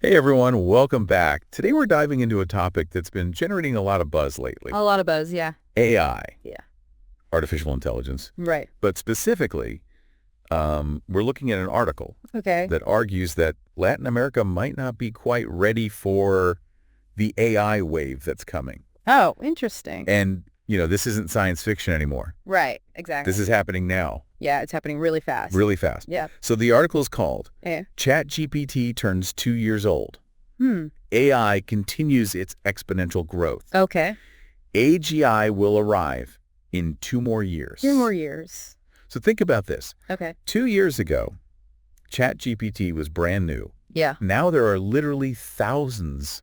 Hey everyone, welcome back. Today we're diving into a topic that's been generating a lot of buzz lately. A lot of buzz, yeah. AI. Yeah. Artificial intelligence. Right. But specifically, we're looking at an article Okay. that argues that Latin America might not be quite ready for the AI wave that's coming. Oh, interesting. And, this isn't science fiction anymore. Right, exactly. This is happening now. Yeah, it's happening really fast. Really fast. Yeah. So the article is called Yeah. ChatGPT Turns 2 Years Old. Hmm. AI continues its exponential growth. Okay. AGI will arrive in 2 more years. 2 more years. So think about this. Okay. 2 years ago, ChatGPT was brand new. Yeah. Now there are literally thousands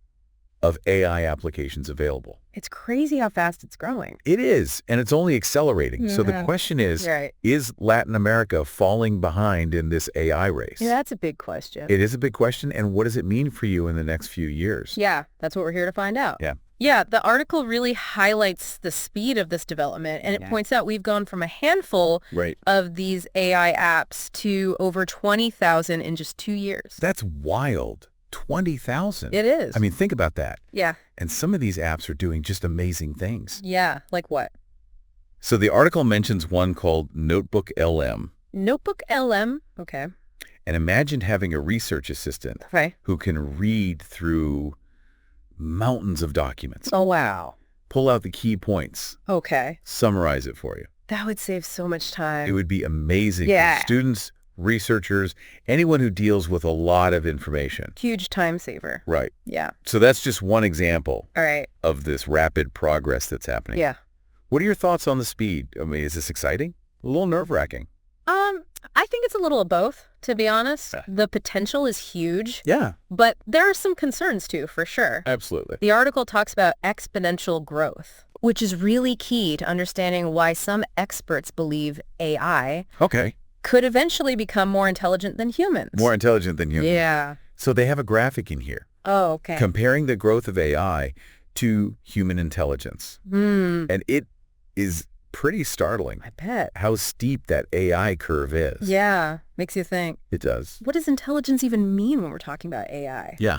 of AI applications available. It's crazy how fast it's growing. It is, and it's only accelerating. So the Yeah. question is, Right. is Latin America falling behind in this AI race? Yeah, that's a big question. It is a big question, and what does it mean for you in the next few years? Yeah, that's what we're here to find out. Yeah. Yeah, the article really highlights the speed of this development, and it points out we've gone from a handful Right. of these AI apps to over 20,000 in just 2 years. That's wild. 20,000. It is. I mean, think about that. Yeah. And some of these apps are doing just amazing things. Yeah, like what? So the article mentions one called NotebookLM. NotebookLM. Okay. And imagine having a research assistant Okay. who can read through mountains of documents, Oh, wow. pull out the key points, Okay. summarize it for you. That would save so much time. It would be amazing Yeah. for students, researchers, anyone who deals with a lot of information. Huge time saver. Right. Yeah. So that's just one example All right. of this rapid progress that's happening. Yeah. What are your thoughts on the speed? I mean, is this exciting? A little nerve-wracking. I think it's a little of both, to be honest. Yeah. The potential is huge, Yeah, but there are some concerns too, for sure. absolutely. The article talks about exponential growth, which is really key to understanding why some experts believe AI Okay. could eventually become more intelligent than humans. More intelligent than humans. Yeah. So they have a graphic in here Oh, okay. comparing the growth of AI to human intelligence. And it is pretty startling I bet. how steep that AI curve is. Yeah. Makes you think. It does. What does intelligence even mean when we're talking about AI? Yeah,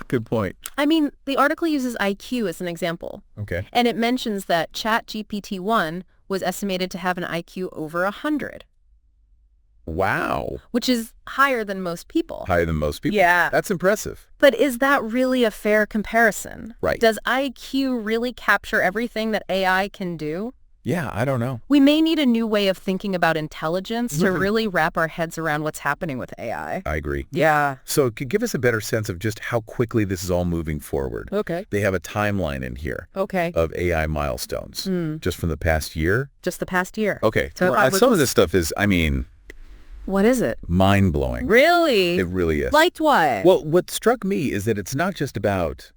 good point. I mean, the article uses IQ as an example, Okay. and it mentions that ChatGPT-1 was estimated to have an IQ over 100, Wow. which is higher than most people. Higher than most people. Yeah. That's impressive. But is that really a fair comparison? Right. Does IQ really capture everything that AI can do? Yeah, I don't know. We may need a new way of thinking about intelligence to Mhm. really wrap our heads around what's happening with AI. I agree. Yeah. So it could give us a better sense of just how quickly this is all moving forward. Okay. They have a timeline in here Okay. of AI milestones just from the past year. Just the past year. Okay. So Well, some of this stuff is, What is it? mind-blowing. Really? It really is. Like what? Well, what struck me is that it's not just about,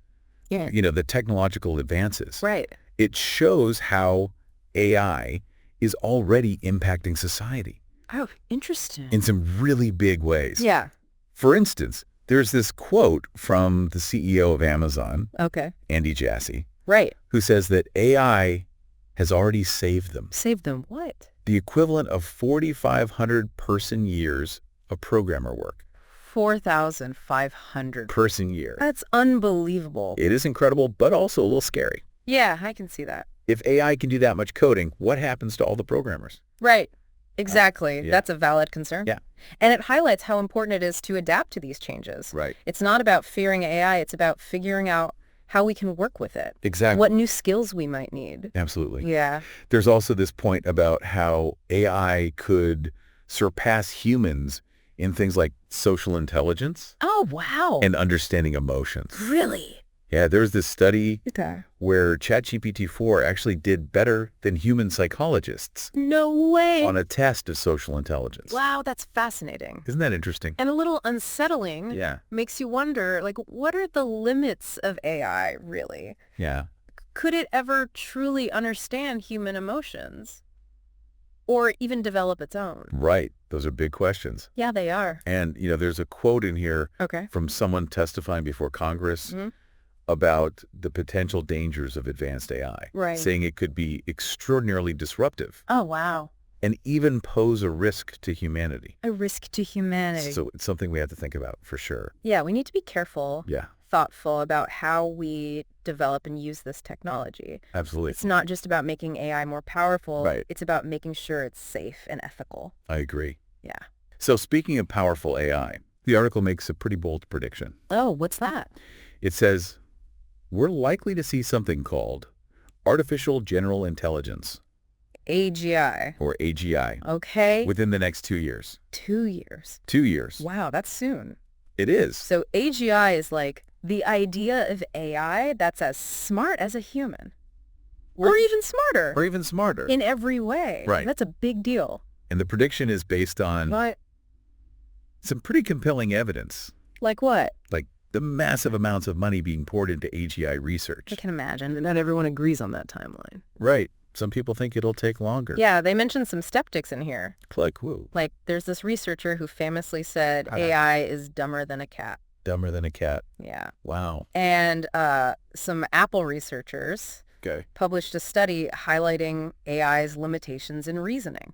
Yeah. the technological advances. Right. It shows how AI is already impacting society Oh, interesting. in some really big ways. Yeah. For instance, there's this quote from the CEO of Amazon, Okay. Andy Jassy, Right. who says that AI has already saved them Save them what? the equivalent of 4,500 person years of programmer work. 4,500. Person year. That's unbelievable. It is incredible, but also a little scary. Yeah, I can see that. If AI can do that much coding, what happens to all the programmers? Right. Exactly. yeah. That's a valid concern. Yeah. And it highlights how important it is to adapt to these changes. Right. It's not about fearing AI. It's about figuring out how we can work with it. Exactly. What new skills we might need. Absolutely. Yeah. There's also this point about how AI could surpass humans in things like social intelligence Oh, wow. and understanding emotions. Really? Yeah, there's this study Okay. where ChatGPT-4 actually did better than human psychologists No way. on a test of social intelligence. Wow, that's fascinating. Isn't that interesting? And a little unsettling. Yeah. Makes you wonder, what are the limits of AI, really? Yeah. Could it ever truly understand human emotions? Or even develop its own? Right. Those are big questions. Yeah, they are. And, there's a quote in here Okay. from someone testifying before Congress Mhm. about the potential dangers of advanced AI, Right. saying it could be extraordinarily disruptive. Oh, wow. and even pose a risk to humanity. A risk to humanity. So it's something we have to think about for sure. Yeah, we need to be careful, Yeah, thoughtful about how we develop and use this technology. absolutely. It's not just about making AI more powerful. Right. It's about making sure it's safe and ethical. I agree. Yeah. So speaking of powerful AI, the article makes a pretty bold prediction. Oh, what's that? It says, we're likely to see something called artificial general intelligence, AGI. or AGI, Okay. within the next 2 years. 2 years. 2 years. Wow, that's soon. It is. So AGI is like the idea of AI that's as smart as a human. Or even smarter. Or even smarter. In every way. Right. That's a big deal. And the prediction is based on What? some pretty compelling evidence, Like what? like the massive amounts of money being poured into AGI research. I can imagine. Not everyone agrees on that timeline. Right. Some people think it'll take longer. Yeah, they mentioned some skeptics in here. Like, whoa, Like, there's this researcher who famously said Hi. AI is dumber than a cat. dumber than a cat. Yeah. Wow. And some Apple researchers Okay. published a study highlighting AI's limitations in reasoning.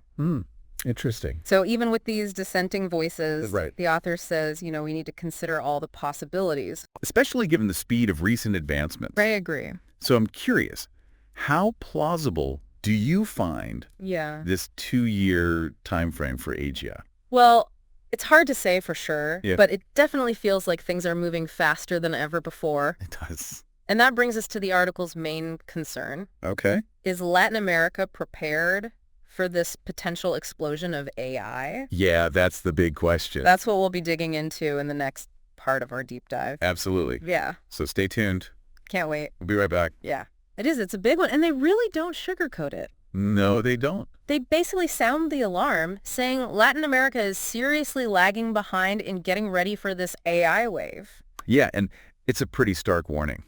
Interesting. So even with these dissenting voices, Right. the author says, we need to consider all the possibilities. Especially given the speed of recent advancements. I agree. So I'm curious, how plausible do you find Yeah. this 2-year time frame for AGI? Well, it's hard to say for sure, Yeah. but it definitely feels like things are moving faster than ever before. It does. And that brings us to the article's main concern. Okay. Is Latin America prepared for this potential explosion of AI? Yeah, that's the big question. That's what we'll be digging into in the next part of our deep dive. Absolutely. Yeah. So stay tuned. Can't wait. We'll be right back. Yeah. It is. It's a big one. And they really don't sugarcoat it. No, they don't. They basically sound the alarm, saying Latin America is seriously lagging behind in getting ready for this AI wave. Yeah, and it's a pretty stark warning.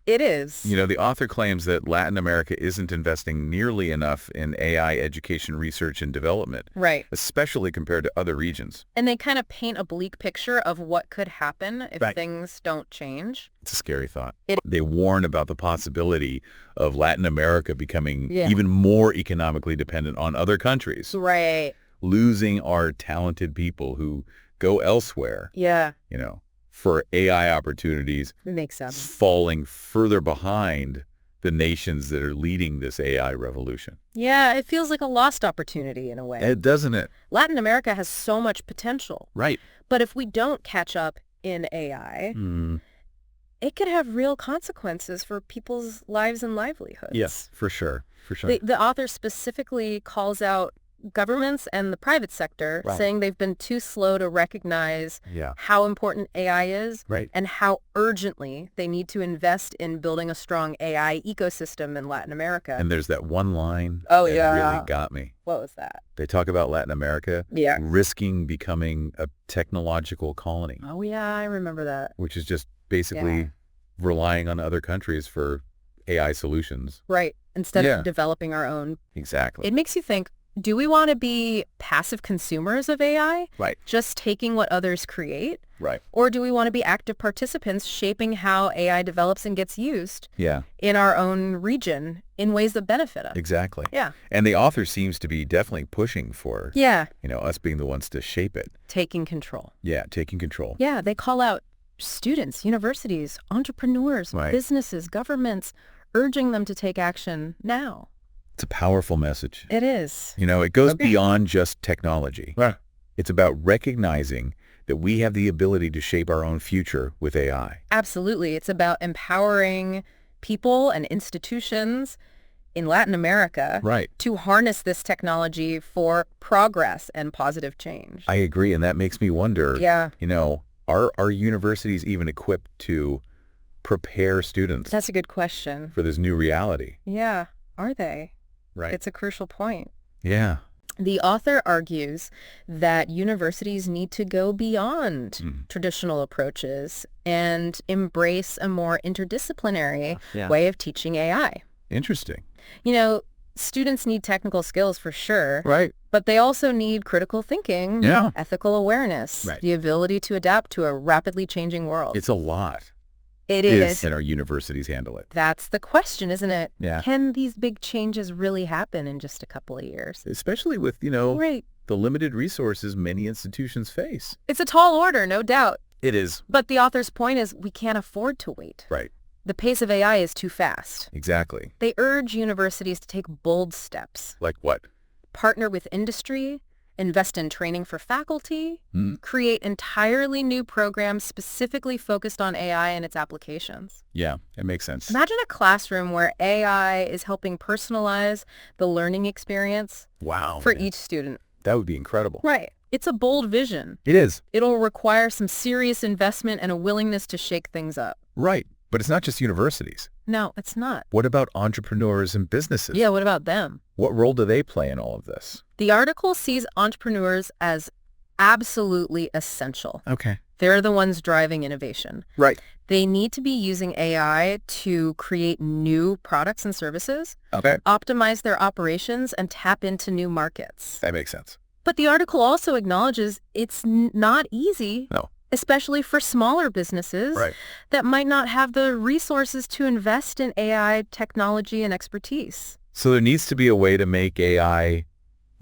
It is. The author claims that Latin America isn't investing nearly enough in AI education research and development, Right. especially compared to other regions. And they kind of paint a bleak picture of what could happen if Right. things don't change. It's a scary thought. It- They warn about the possibility of Latin America becoming Yeah. even more economically dependent on other countries, Right. losing our talented people who go elsewhere, Yeah. for AI opportunities, It makes sense. falling further behind the nations that are leading this AI revolution. Yeah, it feels like a lost opportunity in a way. Doesn't it? Latin America has so much potential. Right. But if we don't catch up in AI, it could have real consequences for people's lives and livelihoods. Yes, for sure. For sure. The author specifically calls out governments and the private sector, Right. saying they've been too slow to recognize Yeah. how important AI is Right. and how urgently they need to invest in building a strong AI ecosystem in Latin America. And there's that one line Oh, that yeah. really got me. What was that? They talk about Latin America Yeah. risking becoming a technological colony, Oh, yeah, I remember that. which is just basically Yeah. relying on other countries for AI solutions. Right. Instead Yeah. of developing our own. Exactly. It makes you think, do we want to be passive consumers of AI, Right. just taking what others create? Right. Or do we want to be active participants shaping how AI develops and gets used Yeah, in our own region in ways that benefit us? exactly. Yeah. And the author seems to be definitely pushing for, Yeah. us being the ones to shape it. Taking control. Yeah, taking control. Yeah. They call out students, universities, entrepreneurs, Right. businesses, governments, urging them to take action now. It's a powerful message. It is. It goes Okay. beyond just technology. Right. It's about recognizing that we have the ability to shape our own future with AI. Absolutely. It's about empowering people and institutions in Latin America Right. to harness this technology for progress and positive change. I agree, and that makes me wonder, Yeah. are our universities even equipped to prepare students That's a good question. for this new reality? Yeah. Are they? Right. It's a crucial point. Yeah. The author argues that universities need to go beyond Mhm. traditional approaches and embrace a more interdisciplinary Yeah. way of teaching AI. Interesting. Students need technical skills for sure, Right. but they also need critical thinking, Yeah. ethical awareness, Right. the ability to adapt to a rapidly changing world. It's a lot. It is. And our universities handle it. That's the question, isn't it? Yeah. Can these big changes really happen in just a couple of years? Especially with, Right. the limited resources many institutions face. It's a tall order, no doubt. It is. But the author's point is we can't afford to wait. Right. The pace of AI is too fast. Exactly. They urge universities to take bold steps. Like what? Partner with industry, invest in training for faculty, Hmm. create entirely new programs specifically focused on AI and its applications. Yeah, it makes sense. Imagine a classroom where AI is helping personalize the learning experience Wow. for man. each student. That would be incredible. Right. It's a bold vision. It is. It'll require some serious investment and a willingness to shake things up. Right. But it's not just universities. No, it's not. What about entrepreneurs and businesses? Yeah, what about them? What role do they play in all of this? The article sees entrepreneurs as absolutely essential. Okay. They're the ones driving innovation. Right. They need to be using AI to create new products and services, Okay. optimize their operations, and tap into new markets. That makes sense. But the article also acknowledges it's not easy, No. especially for smaller businesses Right. that might not have the resources to invest in AI technology and expertise. So there needs to be a way to make AI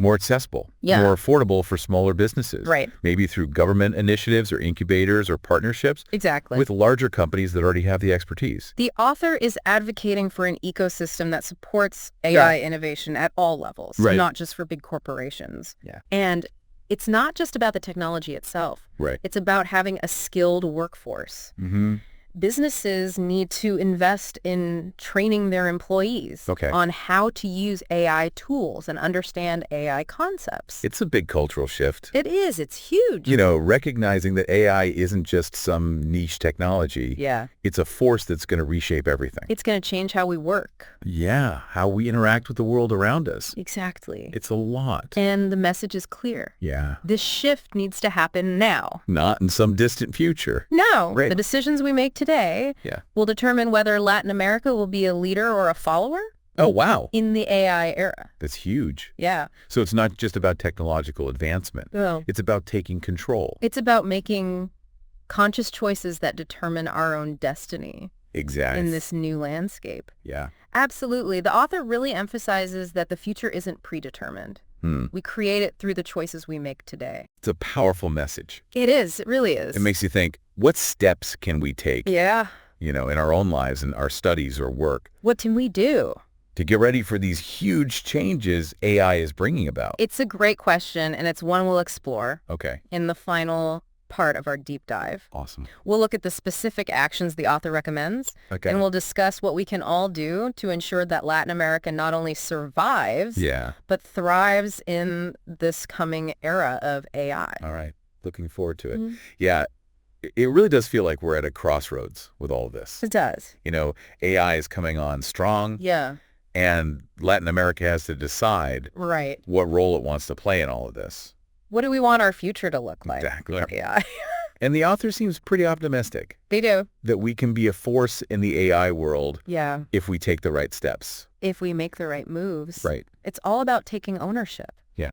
more accessible, Yeah. more affordable for smaller businesses. Right. Maybe through government initiatives or incubators or partnerships Exactly. with larger companies that already have the expertise. The author is advocating for an ecosystem that supports AI innovation at all levels, Right. not just for big corporations. Yeah. And it's not just about the technology itself. Right. It's about having a skilled workforce. Mm-hmm. Businesses need to invest in training their employees Okay. on how to use AI tools and understand AI concepts. It's a big cultural shift. It is. It's huge. Recognizing that AI isn't just some niche technology. Yeah. It's a force that's going to reshape everything. It's going to change how we work. Yeah, how we interact with the world around us. Exactly. It's a lot. And the message is clear. Yeah. This shift needs to happen now. Not in some distant future. No. Right. The decisions we make today Yeah. will determine whether Latin America will be a leader or a follower Oh, wow. in the AI era. That's huge. Yeah. So it's not just about technological advancement. No. It's about taking control. It's about making conscious choices that determine our own destiny Exactly. in this new landscape. Yeah. Absolutely. The author really emphasizes that the future isn't predetermined. We create it through the choices we make today. It's a powerful message. It is. It really is. It makes you think, what steps can we take, Yeah. in our own lives and our studies or work What can we do? to get ready for these huge changes AI is bringing about? It's a great question, and it's one we'll explore Okay. in the final part of our deep dive. Awesome. We'll look at the specific actions the author recommends, Okay. and we'll discuss what we can all do to ensure that Latin America not only survives, Yeah. but thrives in this coming era of AI. All right. Looking forward to it. Mhm. Yeah. It really does feel like we're at a crossroads with all of this. It does. AI is coming on strong, Yeah, and Latin America has to decide right. what role it wants to play in all of this. What do we want our future to look like? Exactly. for AI. And the author seems pretty optimistic They do. that we can be a force in the AI world Yeah, if we take the right steps. if we make the right moves. Right. It's all about taking ownership. Yeah.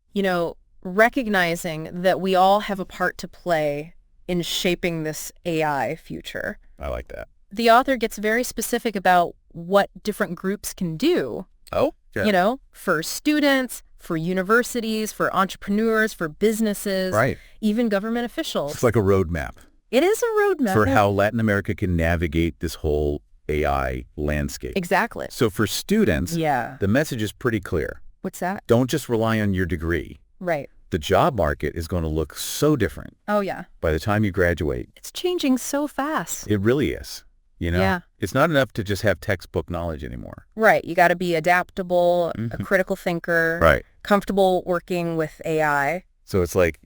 Recognizing that we all have a part to play in shaping this AI future. I like that. The author gets very specific about what different groups can do, Oh, yeah. for students, for universities, for entrepreneurs, for businesses, Right. even government officials. It's like a roadmap It is a roadmap. for how Latin America can navigate this whole AI landscape. Exactly. So for students, Yeah. the message is pretty clear. What's that? Don't just rely on your degree. Right. The job market is going to look so different Oh, yeah. by the time you graduate. It's changing so fast. It really is. Yeah. It's not enough to just have textbook knowledge anymore. Right. You got to be adaptable, a critical thinker, Right. comfortable working with AI. So it's like,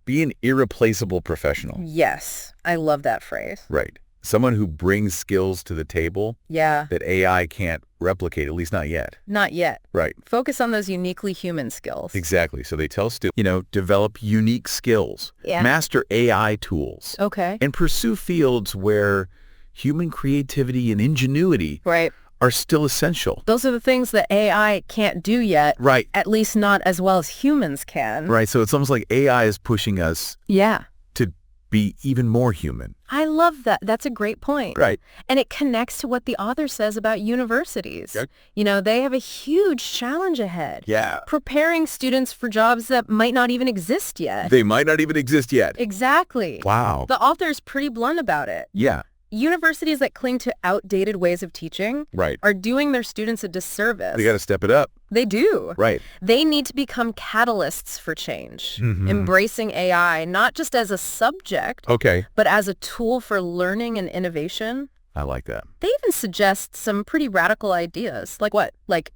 be an irreplaceable professional. Yes. I love that phrase. Right. Someone who brings skills to the table Yeah. that AI can't replicate, at least not yet. Not yet. Right. Focus on those uniquely human skills. Exactly. So they tell students, develop unique skills, Yeah. master AI tools, Okay. and pursue fields where human creativity and ingenuity Right. are still essential. Those are the things that AI can't do yet, Right. at least not as well as humans can. Right. So it's almost like AI is pushing us Yeah. to be even more human. I love that. That's a great point. Right. And it connects to what the author says about universities. Yep. You know, they have a huge challenge ahead. Yeah. Preparing students for jobs that might not even exist yet. They might not even exist yet. Exactly. Wow. The author is pretty blunt about it. Yeah. Universities that cling to outdated ways of teaching Right. are doing their students a disservice. They got to step it up. They do. Right. They need to become catalysts for change, Mhm. embracing AI not just as a subject, Okay. but as a tool for learning and innovation. I like that. They even suggest some pretty radical ideas. Like what? Like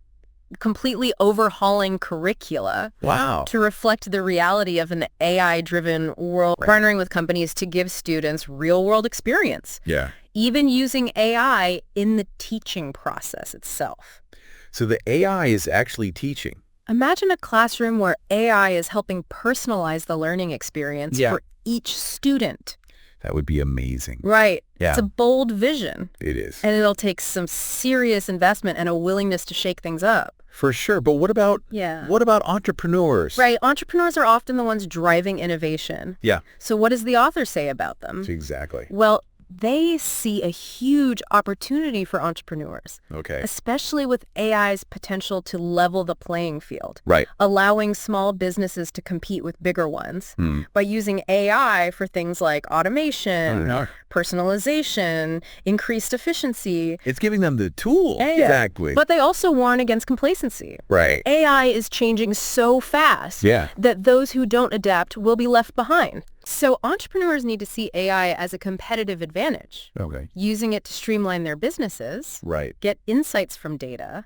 completely overhauling curricula Wow. to reflect the reality of an AI-driven world, Right. partnering with companies to give students real-world experience, Yeah. even using AI in the teaching process itself. So the AI is actually teaching. Imagine a classroom where AI is helping personalize the learning experience Yeah. for each student. That would be amazing. Right. Yeah. It's a bold vision, It is. and it'll take some serious investment and a willingness to shake things up. For sure. But what about Yeah. entrepreneurs? Right. Entrepreneurs are often the ones driving innovation. Yeah. So what does the author say about them? Exactly. Well, they see a huge opportunity for entrepreneurs, Okay. especially with AI's potential to level the playing field, Right. allowing small businesses to compete with bigger ones by using AI for things like automation, know. personalization, increased efficiency. It's giving them the tool. Yeah. Exactly. But they also warn against complacency. right. AI is changing so fast Yeah. that those who don't adapt will be left behind. So entrepreneurs need to see AI as a competitive advantage, Okay. using it to streamline their businesses, Right. get insights from data,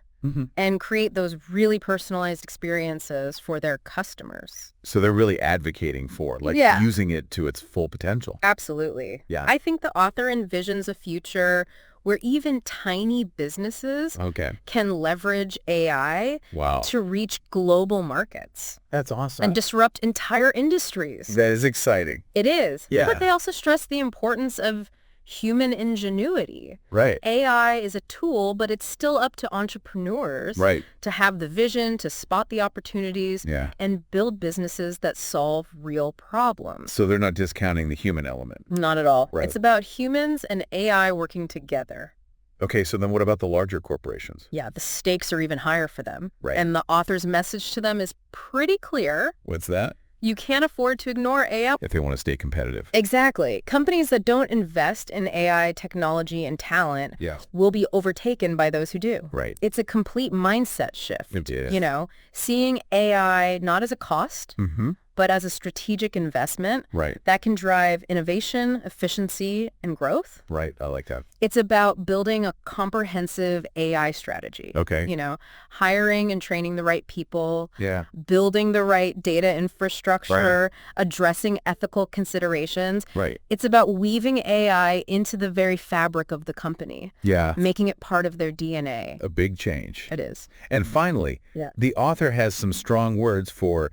and create those really personalized experiences for their customers. So they're really advocating for, like, Yeah. using it to its full potential. Absolutely. Yeah. I think the author envisions a future where even tiny businesses Okay. can leverage AI Wow. to reach global markets That's awesome. and disrupt entire industries. That is exciting. It is. Yeah. But they also stress the importance of human ingenuity. Right. AI is a tool, but it's still up to entrepreneurs Right. to have the vision, to spot the opportunities, Yeah. and build businesses that solve real problems. So they're not discounting the human element. Not at all. Right. It's about humans and AI working together. Okay, so then what about the larger corporations? Yeah, the stakes are even higher for them. Right. And the author's message to them is pretty clear. What's that? You can't afford to ignore AI. If they want to stay competitive. Exactly. Companies that don't invest in AI technology and talent Yeah. will be overtaken by those who do. Right. It's a complete mindset shift. It is. You know, seeing AI not as a cost, Mm-hmm. but as a strategic investment Right. that can drive innovation, efficiency, and growth. Right. I like that. It's about building a comprehensive AI strategy. Okay. You know, hiring and training the right people, Yeah. building the right data infrastructure, addressing ethical considerations. Right. It's about weaving AI into the very fabric of the company, Yeah. making it part of their DNA. A big change. It is. And finally, Yeah. the author has some strong words for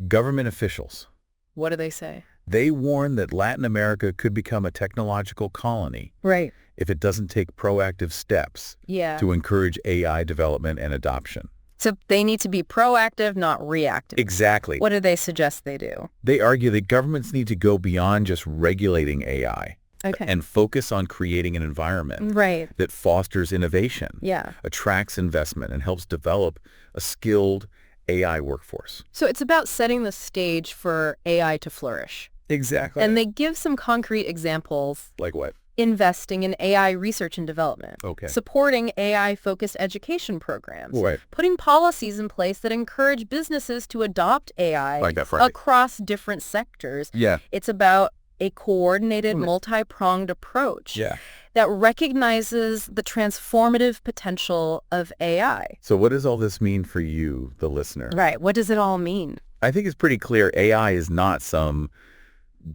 government officials. What do they say? They warn that Latin America could become a technological colony Right. if it doesn't take proactive steps Yeah. to encourage AI development and adoption. So they need to be proactive, not reactive. Exactly. What do they suggest they do? They argue that governments need to go beyond just regulating AI Okay. and focus on creating an environment Right. that fosters innovation, Yeah. attracts investment, and helps develop a skilled AI workforce. So it's about setting the stage for AI to flourish. Exactly. And they give some concrete examples: like what? investing in AI research and development, Okay. supporting AI-focused education programs, Right. putting policies in place that encourage businesses to adopt AI Like that, right. across different sectors. Yeah. It's about a coordinated, multi-pronged approach Yeah. that recognizes the transformative potential of AI. So what does all this mean for you, the listener? Right. What does it all mean? I think it's pretty clear AI is not some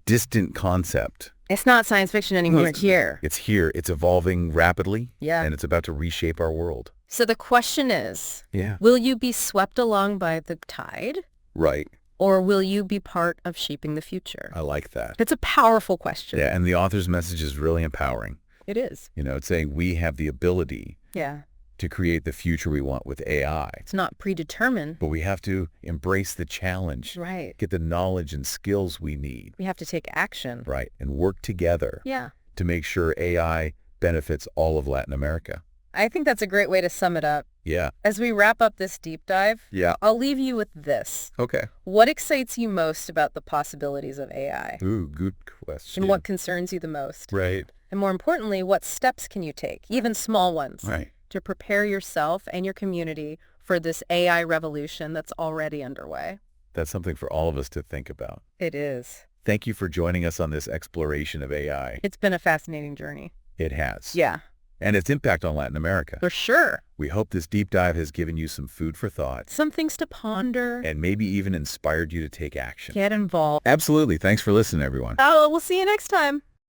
distant concept. It's not science fiction anymore. It's here. It's here. It's evolving rapidly. Yeah. And it's about to reshape our world. So the question is, Yeah. will you be swept along by the tide, Right. or will you be part of shaping the future? I like that. It's a powerful question. Yeah. And the author's message is really empowering. It is. You know, it's saying we have the ability Yeah. to create the future we want with AI. It's not predetermined. But we have to embrace the challenge. Right. Get the knowledge and skills we need. We have to take action. Right. And work together. Yeah. To make sure AI benefits all of Latin America. I think that's a great way to sum it up. Yeah. As we wrap up this deep dive, Yeah. I'll leave you with this. Okay. What excites you most about the possibilities of AI? Ooh, good question. And what concerns you the most? Right. And more importantly, what steps can you take, even small ones, Right. to prepare yourself and your community for this AI revolution that's already underway? That's something for all of us to think about. It is. Thank you for joining us on this exploration of AI. It's been a fascinating journey. It has. Yeah, And its impact on Latin America. for sure. We hope this deep dive has given you some food for thought Some things to ponder. and maybe even inspired you to take action. Get involved. Absolutely. Thanks for listening, everyone. Oh, we'll see you next time.